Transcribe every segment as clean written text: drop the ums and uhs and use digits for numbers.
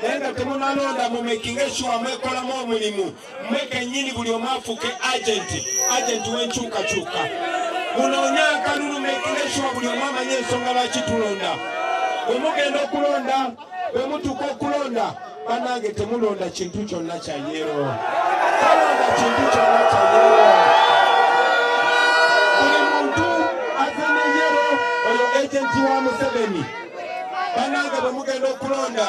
Nenga temunalonda mumekinge sure mwekolamo omulimu mweke nyini buli omafuke agent wenchuka munonya akalulu mekinge sure buli omamanye ensonga lwaki tulonda. Bwe mugenda okulonda bwe mutuuka okulonda banange temulonda kintu kyonna kya yero. Talonda kintu kyonna kya yero. Buli muntu azene yero oyo agenti wa Museveni. Banange bwe mugenda okulonda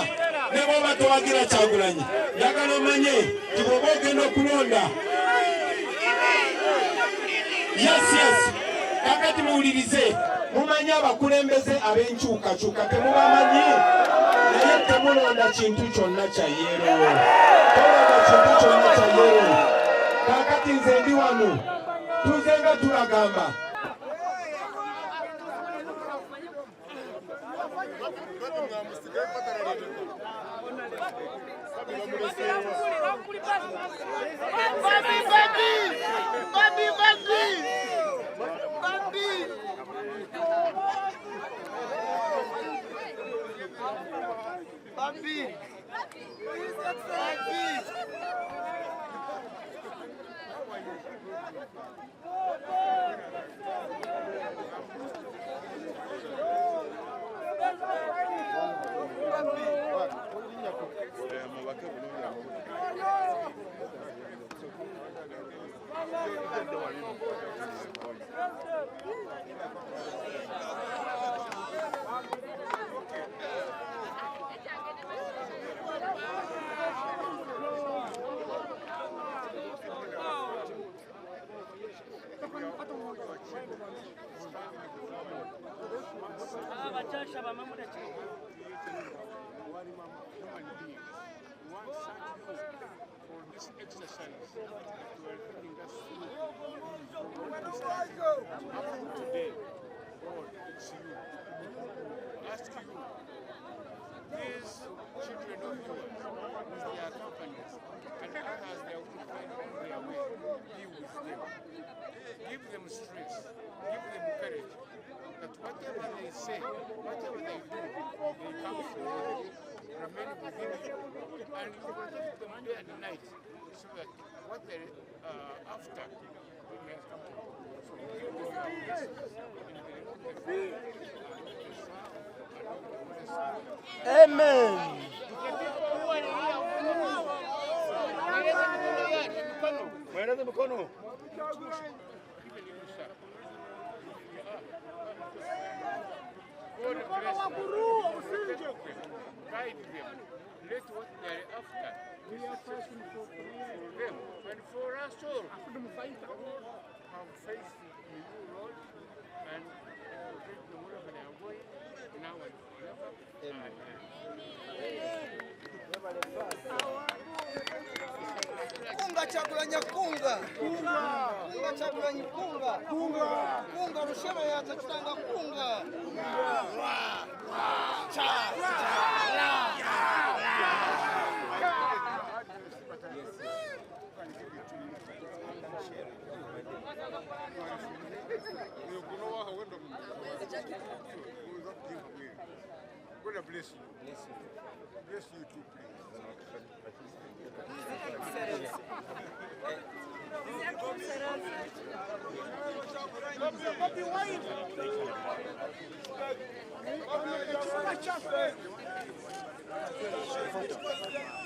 ne bwoba towagira Kyagulanyi njagala omanye nti bw'oba ogenda okulonda yes kakati muwulirize mumanye abakulembeze ab'enkyukakyuka temubamanyi naye temulonda kintu kyonna kya yero. Tolonda kintu kyonna kya yero. Kakati nze ndi wano tuze nga tulagamba this exercise that you are taking us through. Today, God, it's you. Ask you, these children of yours, with their companies, and others they will find on their way, be with them. Give them strength, give them courage, that whatever they say, whatever they do, they come from you, remain within you, and you protect them day and night, so that what they're after may come to you. So give them your blessings in the name of the Father, and of the Son. Amen. Mweleze mkono. God bless them. Guide them. Let what they are after be successful for them and for us all. Have faith in you, Lord, and protect them wherever they are going, now and forever. Amen. Kunga Kyagulanyi kunga. Kunga Kyagulanyi kunga. Kunga Rushema yatakitanga kunga. God bless you. Bless you too, please.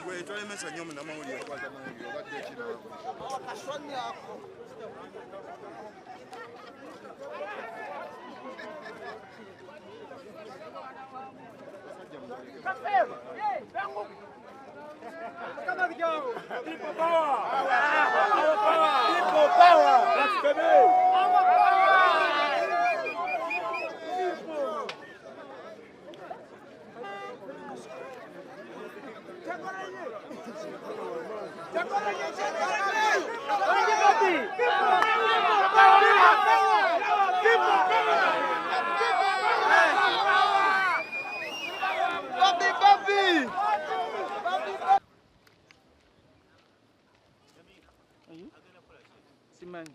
Wewe toa message nyomo na mauli ya kwanza mauli ya watu chini hapo. Kashwani yako. Kama vijana. People power. People power. Let's go. Simang.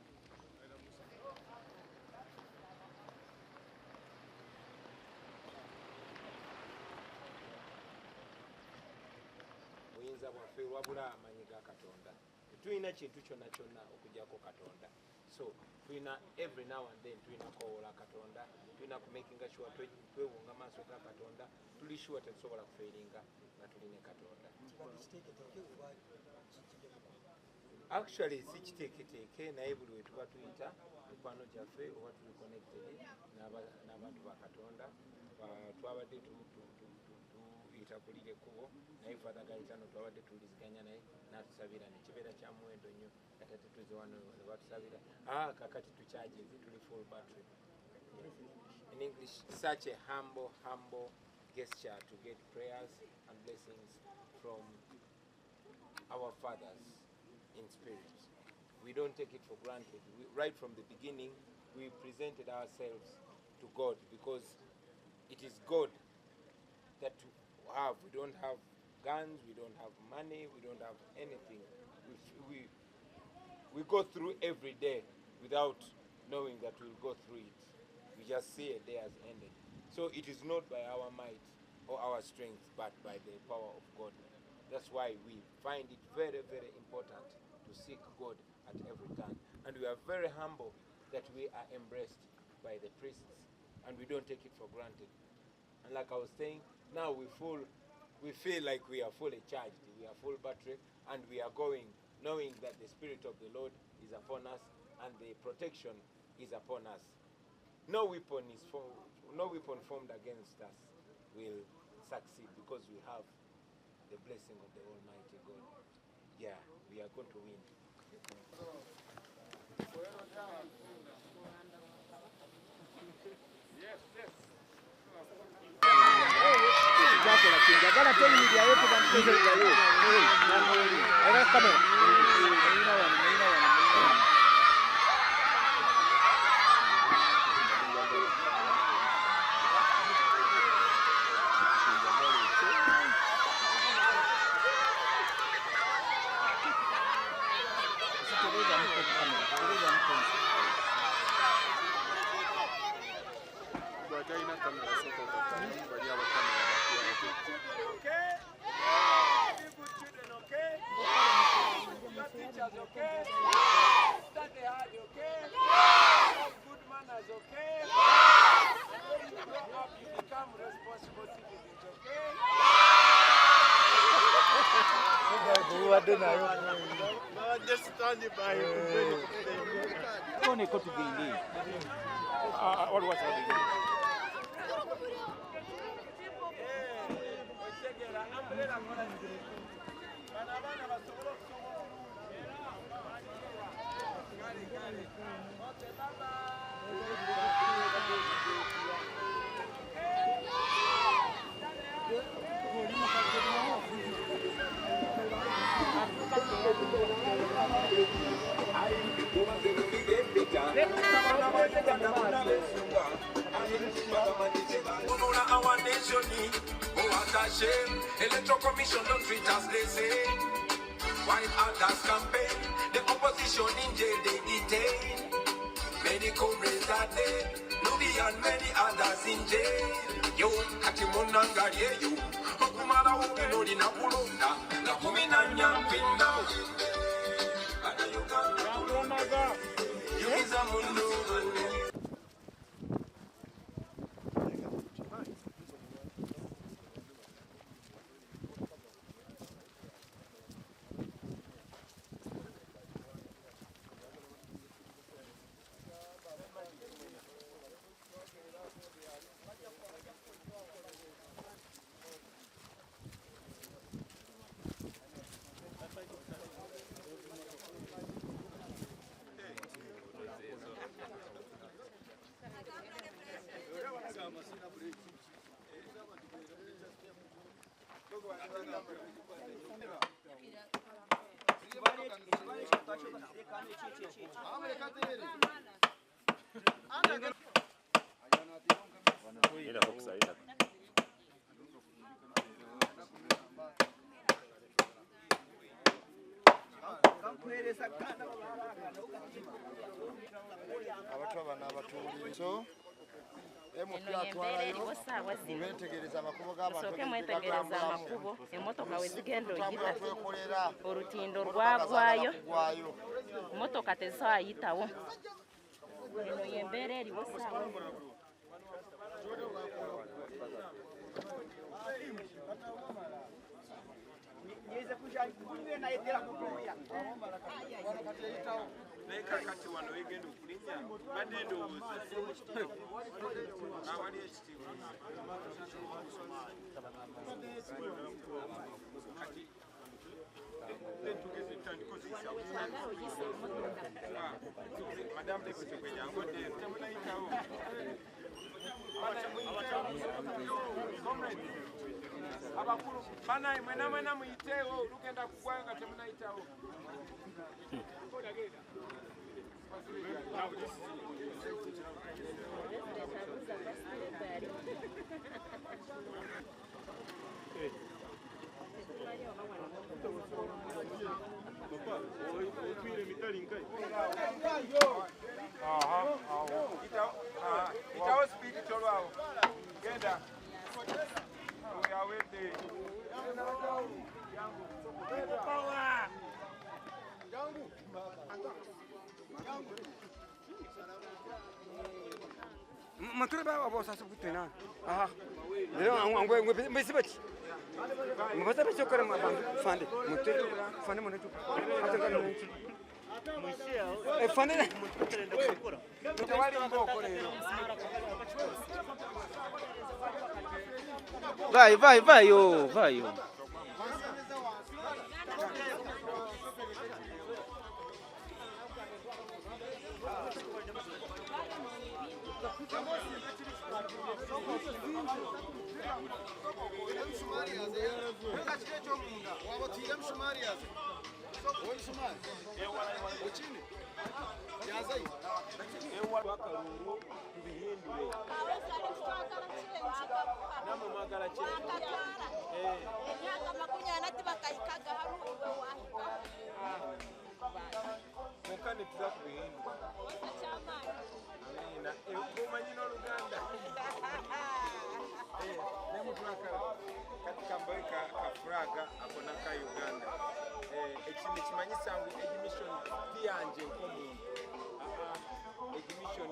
buyinza bwaffe wabula amanyi ga Katonda. Tulina kintu kyonna kyonna okugyako Katonda. So tulina every now and then tulina kwowola Katonda, tulina kumakinga sure twewunga maaso ga Katonda, tuli sure tetusobola kufeiringa nga tuline Katonda. Actually si kiteeketeeke naye buli we tuba tuyita mikwano gyaffe oba tuli connected n'abantu ba Katonda twabadde tuyita kulira ekkubo naye Father Gaetano twabadde tuwuliziganya naye n'atusabira ne kibeera kya muwendo nnyo ate tutuze wano ne batusabira kakati tucharginze tuli full battery. In English, such a humble gesture to get prayers and blessings from our fathers in spirit. We don't take it for granted. Right from the beginning, we presented ourselves to God because it is God that we have. We don't have guns, we don't have money, we don't have anything. We go through every day without knowing that we'll go through it. We just see a day has ended. So it is not by our might or our strength, but by the power of God. That's why we find it very, very important to seek God at every time. And we are very humble that we are embraced by the priests, and we don't take it for granted. And like I was saying, now we feel like we are fully charged, we are full battery, and we are going knowing that the Spirit of the Lord is upon us and the protection is upon us. No weapon formed against us will succeed because we have the blessing of the Almighty God. Yeah, we are going to win. Our nation, oh what a shame. Electoral Commission don't treat us the same. While others campaign, the opposition in jail they detain. Many comrades are dead, Nubi and many others in jail. Yo, Katimonanga, you. Okumara Ukinodi Napulunda, Nakumina Nyampinda. Ada Uganda, Yumizamundo. Abantu abana abatuulizo eno yembeera eriwo saawa zino musooke mwetegereza amakubo emmotoka we zigenda oyita olutindo rwagwayo emmotoka tezaayitawo eno yembeera eriwo saawa zino naye kakati wano wegenda okulinnya badde endowooza awali ekitiibwa kati tugeze tandikozeesa madamu tekwetekwenyangodde temunayitawo abakulu banaye mwena muyiteewo lugenda kugwayo nga temunayitawo itawo speed tolwawo genda uyawedde Maturi ba abo sasa kutena. Aha. Leo angwe mbesi bati. Mbasa bati okara mabandu fande. Muturi fande monetu. Atanga nchi. Mushia. Fande. Mutawali mboko leo. Vai yo. Kafuraga akona ka Uganda ekindi kimanyisa ngu egimission tiyanje nk'omuntu egimission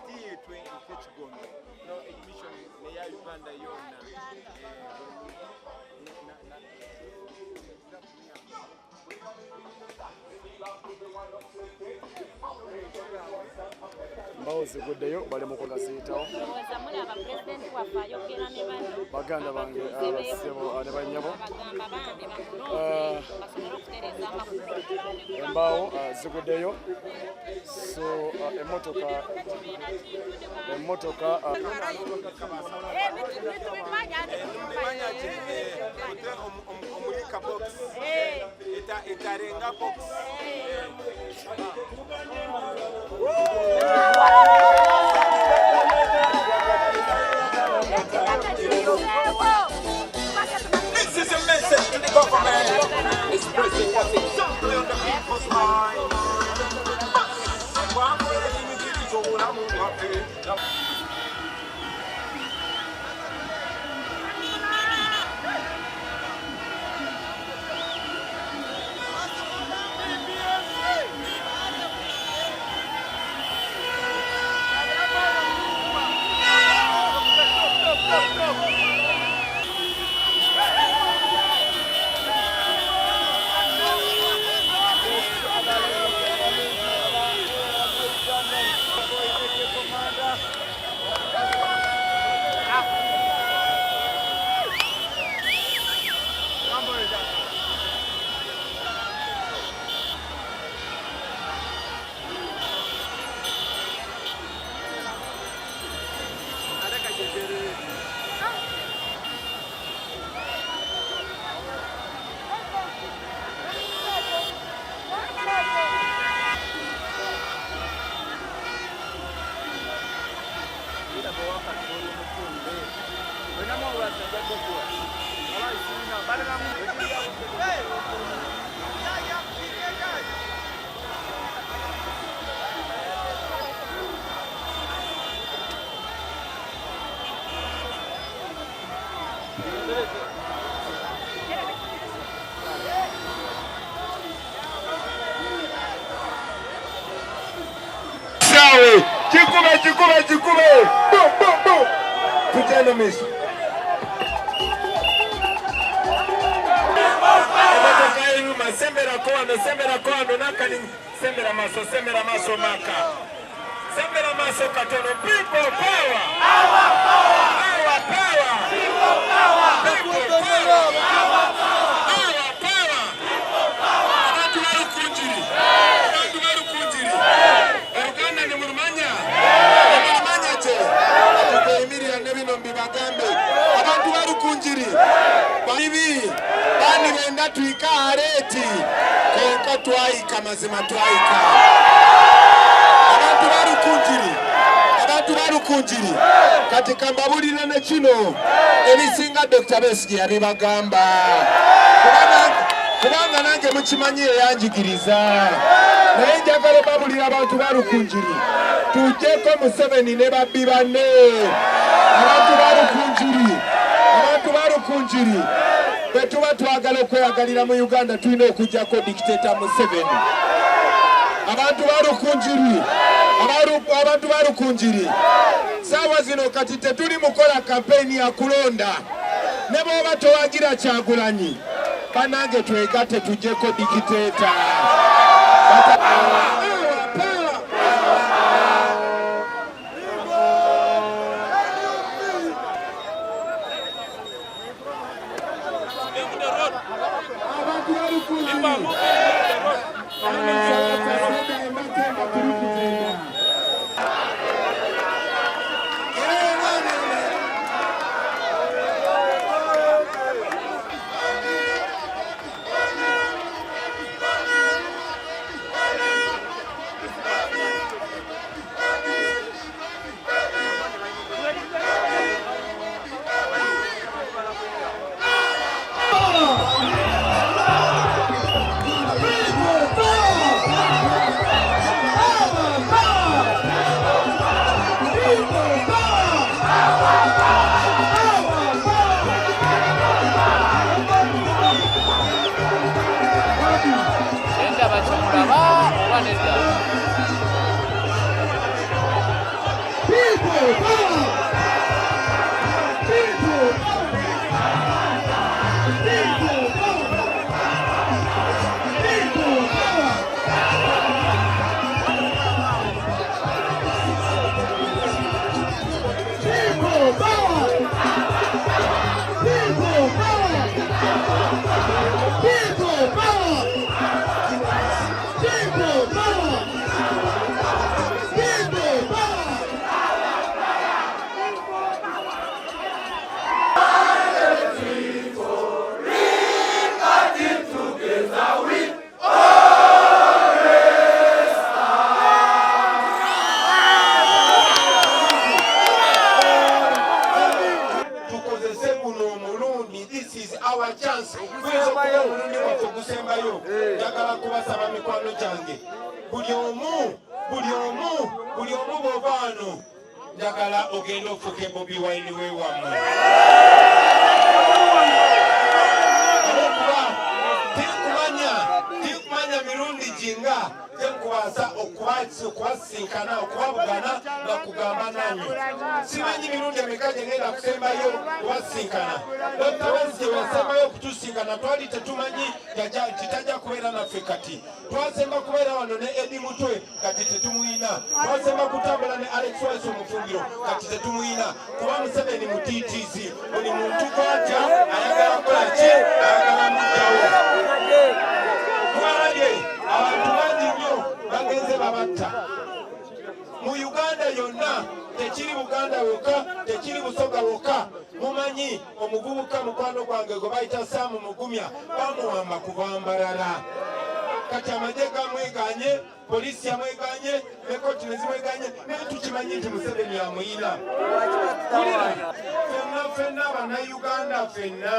tiyetwe nk'ekigondo no egimission neya Uganda yona mbawo ziguddeyo bali mu kunasiitawo baganda bange abasebo ne bannyabo embaawo ziguddeyo so emmotoka omulika box etarenga box This is a message to the government, expressing what is simply on the people's mind. Jikube. Boom. Tujane mishi. Sembera kwano nakani sembera maso maka. Sembera maso katono. People power. Our power. People power. People power. Abantu barukunjiri. Uganda ni murumanya che. Atuko Emilia nebino mbibagambe. Abantu barukunjiri. Balibi. Bani wenda tuika areti. Konka twaika mazima twaika. Abantu barukunjiri. Katika mbabulira ne kino ebisinga Dr. Besigye yabibagamba. Kubanga nange mukimanyi yanjigiriza. Naye njagala babulira abantu barukunjiri. Tujjeko Museveni ne babbi banne. Abantu barukunjiri. Betuba twagala okweyagalira mu Uganda tulina okujjako dictator Museveni. Abantu barukunjiri. Sawa zino kati tetuli mukola kampeni ya kulonda. Ne bwoba towagira Kyagulanyi. Banange twegate tujjeko dictator. Buli omu bovano njagala ogenda ofuke Bobi Wine we wamwe. Tikumanya mirundi jinga tenkubasa okwasinkana okwabugana nakugamba nanyu. Simanyi mirundi emekaje ngenda kusembayo wasinkana. Dr. Besigye wasembayo kutusinkana twali tetumanyi titajja kubeera naffe kati. Twasemba kubeera wano ne Eddie Mutwe kati tetumuyina. Twasemba kutambula ne Alex Waiso Mufungiro kati tetumuyina. Kuba Museveni mu TTC buli muntu kwatya ayagala kukola ki ayagala mujjawo. Abantu bangi nnyo bagenze babatta. Mu Uganda yonna tekiri Buganda wokka, tekiri Busoga wokka. Mumanyi omuvubuka mukwano gwange gwe bayita Sam Mugumya bamuwamba kuva Mbarara. Kati amagye gamweganye, polisi yamweganye, ne kkooti ne zimweganye, naye tukimanyi nti Museveni amuyina. Fenna Bannayuganda ffenna,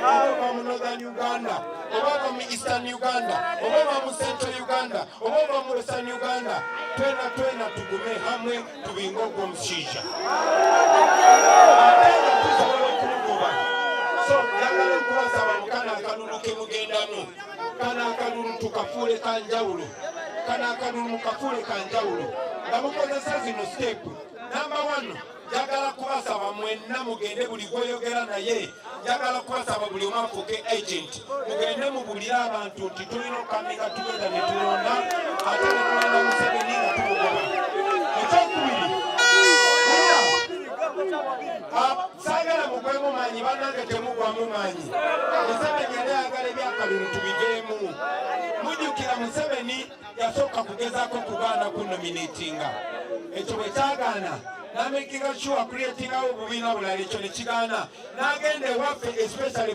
oba mu Northern Uganda, oba mu Eastern Uganda, oba mu Central Uganda, oba mu Western Uganda, twena tugume hamwe tubinge ogwo omushiija. Ate nga tusobola okumugoba. So njagala okubasaba mu kana akalulu ke mugendamu. Kana akalulu tukafuule ka njawulo. kano akalulu mukafuule kanjawulo nga mukozesa zino stepu. Namba 1 njagala kubasaba mwenna mugende buli gwoyogera naye njagala kubasaba buli omu afuuke agent mugende mubulire abantu nti tulina okaminga tugenda ne tulonda ate ne tulonda Museveni nga tumugoba. Ekyokubiri saagala mugwemu maanyi bannange temugwamu maanyi. Museveni yali ayagala ebyakalulu tubiveemu. Mujjukira Museveni yasooka kugezaako kugaana kunominatinga. Ekyo bwe kyagaana n'amekinga sure creatingawo obubiina bulala ekyo ne kigaana n'agenda ewaffe especially